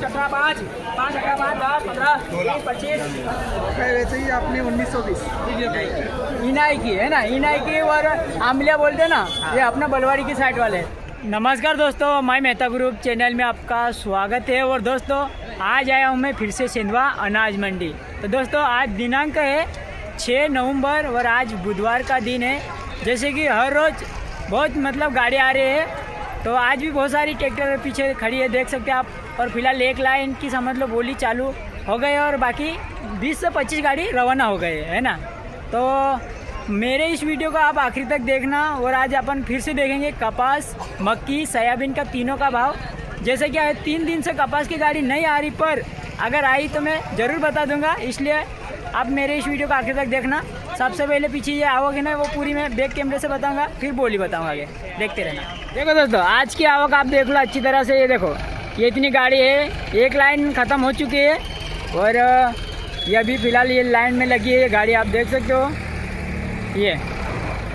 5 18 5 5 18 5 10 15 20 25 वैसे ही आपने 1920 इनाई की है ना, इनाई की और आमलिया बोलते ना, ये अपना बलवाड़ी की साइड वाले। नमस्कार दोस्तों, माय मेहता ग्रुप चैनल में आपका स्वागत है। और दोस्तों आज आया हूँ मैं फिर से सेंधवा अनाज मंडी। तो दोस्तों आज दिनांक है 6 नवंबर और आज बुधवार का दिन है। जैसे कि हर रोज़ बहुत गाड़ी आ रही है, तो आज भी बहुत सारी ट्रैक्टर पीछे खड़ी है, देख सकते हैं आप। और फिलहाल एक लाइन की समझ लो बोली चालू हो गई और बाकी 20 से 25 गाड़ी रवाना हो गए है ना। तो मेरे इस वीडियो को आप आखिरी तक देखना। और आज अपन फिर से देखेंगे कपास, मक्की, सोयाबीन का तीनों का भाव। जैसे कि 3 दिन से कपास की गाड़ी नहीं आ रही, पर अगर आई तो मैं ज़रूर बता दूंगा, इसलिए आप मेरे इस वीडियो को आखिर तक देखना। सबसे पहले पीछे ये आवक है ना, वो पूरी मैं बैक कैमरे से बताऊंगा, फिर बोली बताऊंगा, आगे देखते रहना। देखो दोस्तों आज की आवक आप देख लो अच्छी तरह से। ये देखो ये इतनी गाड़ी है, एक लाइन ख़त्म हो चुकी है और ये अभी फ़िलहाल ये लाइन में लगी है ये गाड़ी, आप देख सकते हो ये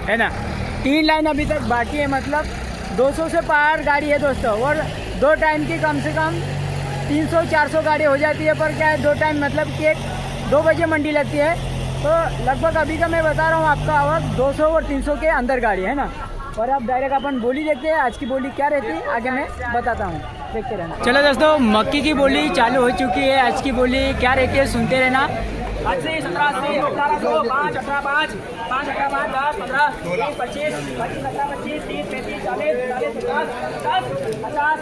है ना। 3 लाइन अभी तक बाकी है, मतलब 200 से पार गाड़ी है दोस्तों। और 2 टाइम की कम से कम 300-400 गाड़ी हो जाती है। पर क्या है 2 टाइम मतलब कि 2 बजे मंडी लगती है, तो लगभग अभी का मैं बता रहा हूँ आपका आवक 200 और 300 के अंदर गाड़ी है ना। और अब डायरेक्ट अपन बोली देखते हैं आज की बोली क्या रहती है, आगे मैं बताता हूँ, देखते रहना। चलो दोस्तों मक्की की बोली चालू हो चुकी है। आज की बोली क्या रहती है सुनते रहना। 80 17 80 18 5 18 5 5 18 5 10 15 20 25 25 18 25 30 35 40 40 50 50 50 18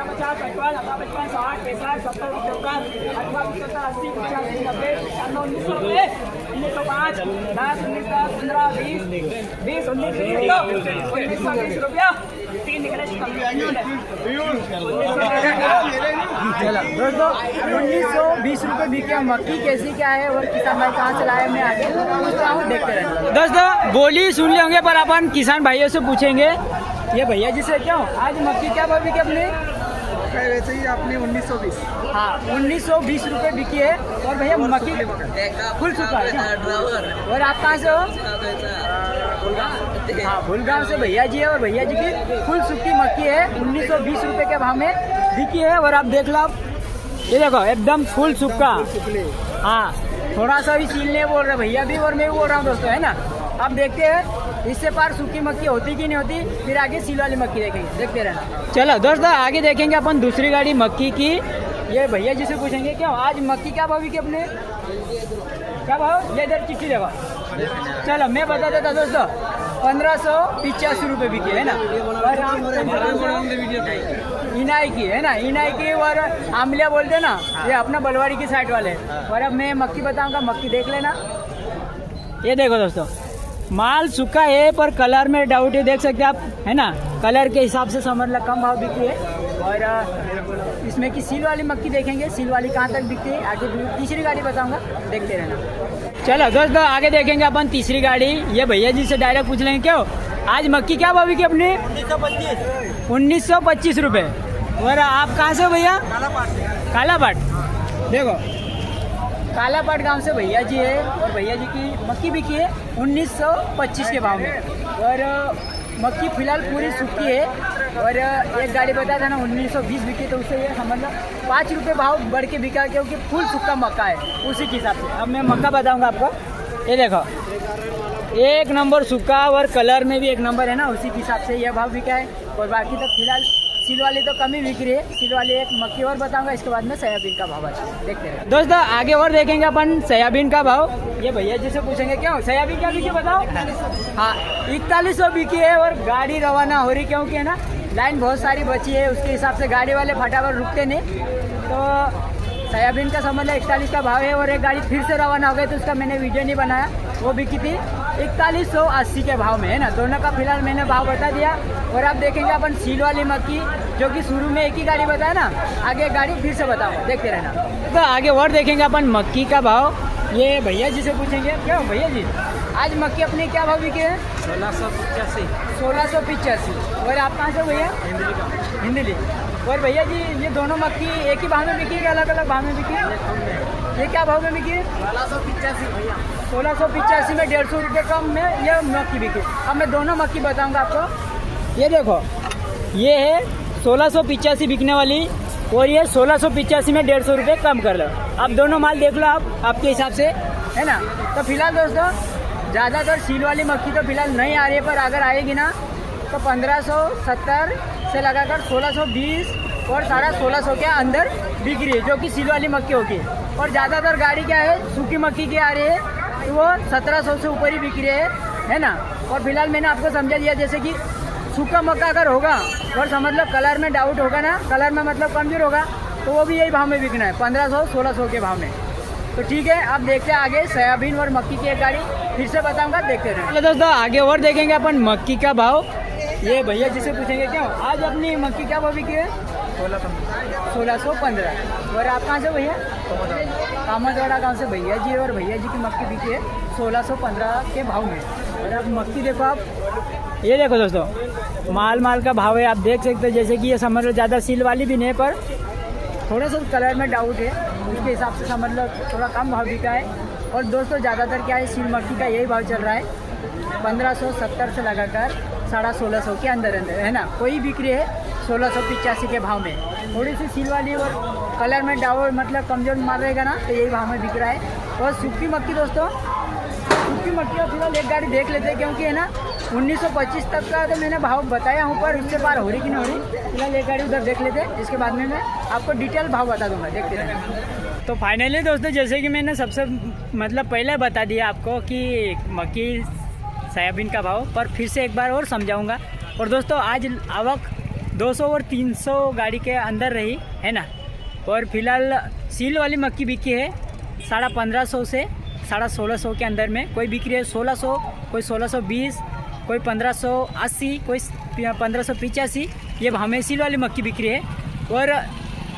50 55 18 55 60 65 70 75 78 75 80 85 90 95 1905 10 19 10 15 20 20 19 20 रुपया 3 निकले। चलो दोस्तों 1920 रुपये बिके मक्की। कैसी क्या है और किसान भाई कहाँ से लाए, मैं आगे पूछता हूँ, देखते रहना। दोस्तों बोली सुन ले होंगे, पर अपन किसान भाइयों से पूछेंगे ये भैया जी से, क्यों आज मक्की क्या भाव बिकी अपने? वैसे ही आपने 1920 हाँ 1920 रुपये बिकी है। और भैया मक्की फुल सुखा है। और आप कहाँ से हो? हाँ भूलगांव से भैया जी है। और भैया जी की फुल सूखी मक्की है 1920 रुपये के भाव में बिकी है। और आप देख लो, ये देखो एकदम फुल सूखा। हाँ थोड़ा सा भी सील नहीं बोल रहे भैया भी और मैं भी बोल रहा हूँ दोस्तों, है ना। अब देखते हैं इससे पार सूखी मक्की होती कि नहीं होती, फिर आगे सील वाली मक्की देखेंगे, देखते रहना। चलो दोस्तों आगे देखेंगे अपन दूसरी गाड़ी मक्की की। ये भैया जी से पूछेंगे क्यों आज मक्की क्या भाव बिकी अपने, क्या भाव? ये इधर चिट्ठी देखो। चलो मैं बता देता दोस्तों 1585 रुपये बिकी है ना। और इनाई की है ना, इनाई की और आमलिया बोलते ना, ये अपना बलवाड़ी की साइड वाले। और अब मैं मक्की बताऊंगा, मक्की देख लेना। ये देखो दोस्तों माल सूखा है, पर कलर में डाउट है, देख सकते हैं आप, है ना। कलर के हिसाब से समझ लो कम भाव बिकी है। और इसमें की सील वाली मक्की देखेंगे, सील वाली कहाँ तक बिकती है, आगे तीसरी गाड़ी बताऊंगा, देखते रहना। चलो दोस्तों आगे देखेंगे अपन तीसरी गाड़ी। ये भैया जी से डायरेक्ट पूछ लेंगे क्यों आज मक्की क्या भाव बिकी अपनी? 1925 रुपये। और आप कहाँ से हो भैया? कालापाट। देखो कालापाट गांव से भैया जी है। और भैया जी की मक्की बिकी है 1925 के भाव में। और मक्की फिलहाल पूरी सूखी है। और एक गाड़ी बताया था ना 1920 बिकी, तो उससे ये समझ लो 5 रुपये भाव बढ़ के बिका, क्योंकि फुल सूखा मक्का है उसी के हिसाब से। अब मैं मक्का बताऊंगा आपको। ये देखो एक नंबर सूखा और कलर में भी एक नंबर है ना, उसी के हिसाब से यह भाव बिका है। और बाकी तो फिलहाल सील वाली तो कम ही बिक रही है। सील वाली एक मक्की और बताऊंगा, इसके बाद में सोयाबीन का भाव है, देखते हैं दोस्तों। आगे और देखेंगे अपन सोयाबीन का भाव। ये भैया जी से पूछेंगे क्यों सोयाबीन क्या बिकी बताओ? हाँ 4100 बिकी है। और गाड़ी रवाना हो रही, क्योंकि है ना लाइन बहुत सारी बची है, उसके हिसाब से गाड़ी वाले फटाफट रुकते नहीं। तो सोयाबीन का समझ लो 41 का भाव है। और एक गाड़ी फिर से रवाना हो गई, तो उसका मैंने वीडियो नहीं बनाया, वो बिकी थी 4180 के भाव में, है ना। दोनों का फिलहाल मैंने भाव बता दिया। और आप देखेंगे अपन सील वाली मक्की, जो कि शुरू में एक ही गाड़ी बताया ना, आगे गाड़ी फिर से बताऊँ, देखते रहना। तो आगे और देखेंगे अपन मक्की का भाव। ये भैया जी से पूछेंगे क्यों भैया जी आज मक्की अपने क्या भाव बिके हैं? 1685। और आप कहाँ से भैया? हिंदली। और भैया जी ये दोनों मक्की एक ही भाव में बिकी है, अलग अलग भाव में बिकी है? ये क्या भाव में बिकी है? 1685 भैया। 1685 में 150 रुपये कम में ये मक्की बिकी। अब मैं दोनों मक्की बताऊंगा आपको। ये देखो ये है 1685 बिकने वाली, और ये 1685 में 150 रुपये कम कर लो। अब दोनों माल देख लो आप आपके हिसाब से, है ना। तो फिलहाल दोस्तों ज़्यादातर सील वाली मक्खी तो फिलहाल नहीं आ रही है, पर अगर आएगी ना तो 1570 से लगाकर 1620 और 1650 के अंदर बिक रही है, जो कि सील वाली मक्खी होगी। और ज़्यादातर गाड़ी क्या है सूखी मक्खी की आ रही है, तो वो 1700 से ऊपर ही बिक रही है ना। और फिलहाल मैंने आपको समझा दिया, जैसे कि सूखा मक्का अगर होगा और समझ लो कलर में डाउट होगा ना, कलर में मतलब कमजोर होगा, तो वो भी यही भाव में बिकना है, 1500-1600 के भाव में। तो ठीक है, अब देखते हैं आगे सोयाबीन और मक्की की एक गाड़ी फिर से बताऊंगा, देखते रहें। चलो दोस्तों आगे और देखेंगे अपन मक्की का भाव। ये भैया जिसे पूछेंगे क्यों आज अपनी मक्की क्या भाव बिकी है? 1615। और आप कहाँ से भैया? कामतवाड़ा गाँव से भैया जी, और भैया जी की मक्की बिकी है 1615 के भाव में। और अब मक्की देखो आप, ये देखो दोस्तों माल का भाव है, आप देख सकते हो। जैसे कि ये समझ लो ज़्यादा सील वाली भी नहीं, पर थोड़ा सा कलर में डाउट है, उसके हिसाब से समझ लो थोड़ा कम भाव बिका है। और दोस्तों ज़्यादातर क्या है सील मक्खी का यही भाव चल रहा है, 1570 से लगाकर 1650 के अंदर है ना। कोई बिक्री है 1685 के भाव में। थोड़ी सी सील वाली और कलर में डाउट मतलब कमजोर माल रहेगा ना, तो यही भाव में बिक रहा है। और सूखी मक्खी दोस्तों, सूखी मक्खी का फिलहाल एक गाड़ी देख लेते हैं, क्योंकि है ना 1925 तक का तो मैंने भाव बताया हूँ, पर उससे पार हो रही कि नहीं हो रही। फिलहाल एक गाड़ी उधर देख लेते हैं, इसके बाद में मैं आपको डिटेल भाव बता दूंगा, देखते रहें। तो फाइनली दोस्तों जैसे कि मैंने सबसे मतलब पहले बता दिया आपको कि मक्की सोयाबीन का भाव, पर फिर से एक बार और समझाऊंगा। और दोस्तों आज आवक 200 और 300 गाड़ी के अंदर रही है ना। और फिलहाल सील वाली मक्की बिकी है 1550 से 1650 के अंदर में। कोई बिक्री है 1600, कोई 1620, कोई 1580, कोई 1585, ये भाव में सील वाली मक्की बिक्री है। और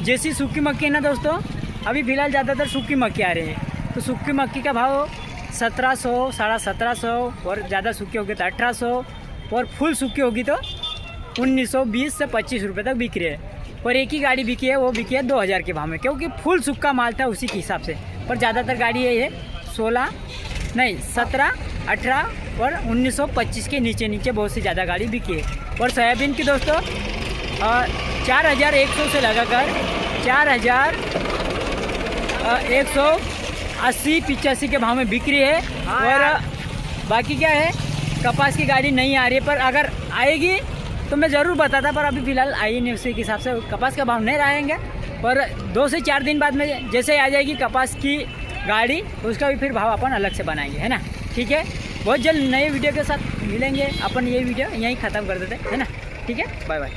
जैसी सूखी मक्की है ना दोस्तों, अभी फ़िलहाल ज़्यादातर सूखी मक्की आ रही है, तो सूखी मक्की का भाव 1700, 1750, और ज़्यादा सूखी होगी तो 1800, और फुल सूखी होगी तो 1920 से 25 रुपये तक बिक रही है। और एक ही गाड़ी बिकी है, वो बिकी है 2000 के भाव में, क्योंकि फुल सूखा माल था उसी के हिसाब से। पर ज़्यादातर गाड़ी यही है 17, 18 और 1925 के नीचे बहुत सी ज़्यादा गाड़ी बिकी है। और सोयाबीन की दोस्तों 4100 से लगाकर 4180-85 के भाव में बिक्री है। और बाकी क्या है, कपास की गाड़ी नहीं आ रही है, पर अगर आएगी तो मैं ज़रूर बताता, पर अभी फ़िलहाल आई नहीं, उसी के हिसाब से कपास का भाव नहीं रहेंगे। पर 2 से 4 दिन बाद में जैसे आ जाएगी कपास की गाड़ी, उसका भी फिर भाव अपन अलग से बनाएंगे, है ना। ठीक है, बहुत जल्द नए वीडियो के साथ मिलेंगे अपन। ये वीडियो यहीं ख़त्म कर देते हैं, है ना। ठीक है, बाय बाय।